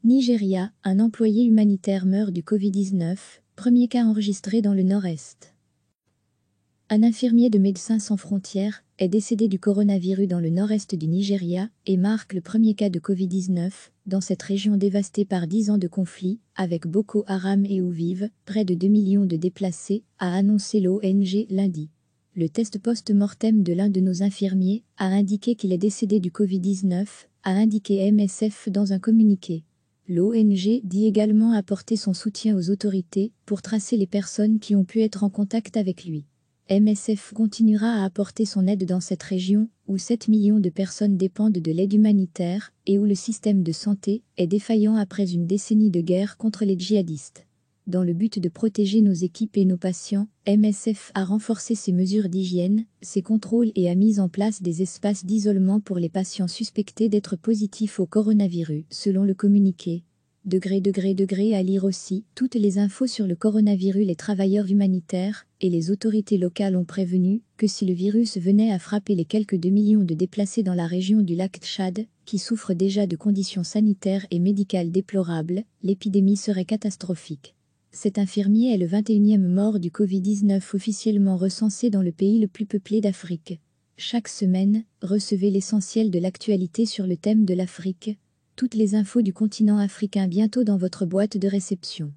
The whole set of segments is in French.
Nigeria, un employé humanitaire meurt du Covid-19, premier cas enregistré dans le Nord-Est. Un infirmier de Médecins sans frontières est décédé du coronavirus dans le nord-est du Nigeria et marque le premier cas de Covid-19 dans cette région dévastée par 10 ans de conflit avec Boko Haram et où vivent près de 2 millions de déplacés, a annoncé l'ONG lundi. Le test post-mortem de l'un de nos infirmiers a indiqué qu'il est décédé du Covid-19, a indiqué MSF dans un communiqué. L'ONG dit également apporter son soutien aux autorités pour tracer les personnes qui ont pu être en contact avec lui. MSF continuera à apporter son aide dans cette région où 7 millions de personnes dépendent de l'aide humanitaire et où le système de santé est défaillant après une décennie de guerre contre les djihadistes. Dans le but de protéger nos équipes et nos patients, MSF a renforcé ses mesures d'hygiène, ses contrôles et a mis en place des espaces d'isolement pour les patients suspectés d'être positifs au coronavirus, selon le communiqué. À lire aussi toutes les infos sur le coronavirus. Les travailleurs humanitaires et les autorités locales ont prévenu que si le virus venait à frapper les quelques 2 millions de déplacés dans la région du lac Tchad, qui souffrent déjà de conditions sanitaires et médicales déplorables, l'épidémie serait catastrophique. Cet infirmier est le 21e mort du Covid-19 officiellement recensé dans le pays le plus peuplé d'Afrique. Chaque semaine, recevez l'essentiel de l'actualité sur le thème de l'Afrique. Toutes les infos du continent africain bientôt dans votre boîte de réception.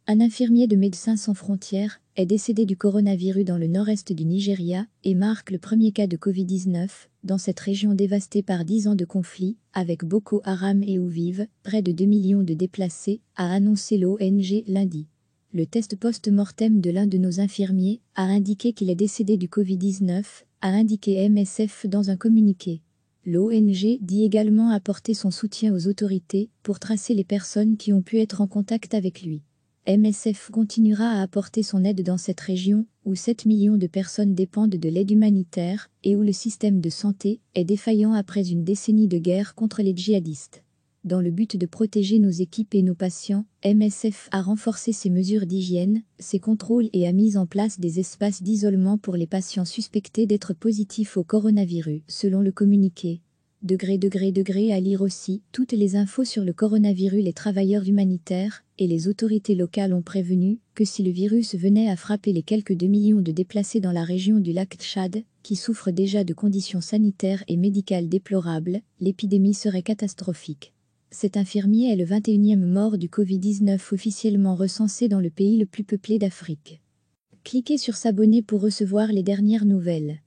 Un infirmier de Médecins sans frontières est décédé du coronavirus dans le nord-est du Nigeria et marque le premier cas de Covid-19 dans cette région dévastée par 10 ans de conflit avec Boko Haram et où vivent près de 2 millions de déplacés, a annoncé l'ONG lundi. Le test post-mortem de l'un de nos infirmiers a indiqué qu'il est décédé du Covid-19, a indiqué MSF dans un communiqué. L'ONG dit également apporter son soutien aux autorités pour tracer les personnes qui ont pu être en contact avec lui. MSF continuera à apporter son aide dans cette région où 7 millions de personnes dépendent de l'aide humanitaire et où le système de santé est défaillant après une décennie de guerre contre les djihadistes. Dans le but de protéger nos équipes et nos patients, MSF a renforcé ses mesures d'hygiène, ses contrôles et a mis en place des espaces d'isolement pour les patients suspectés d'être positifs au coronavirus, selon le communiqué. À lire aussi toutes les infos sur le coronavirus. Les travailleurs humanitaires et les autorités locales ont prévenu que si le virus venait à frapper les quelques 2 millions de déplacés dans la région du lac Tchad, qui souffrent déjà de conditions sanitaires et médicales déplorables, l'épidémie serait catastrophique. Cet infirmier est le 21e mort du Covid-19 officiellement recensé dans le pays le plus peuplé d'Afrique. Cliquez sur s'abonner pour recevoir les dernières nouvelles.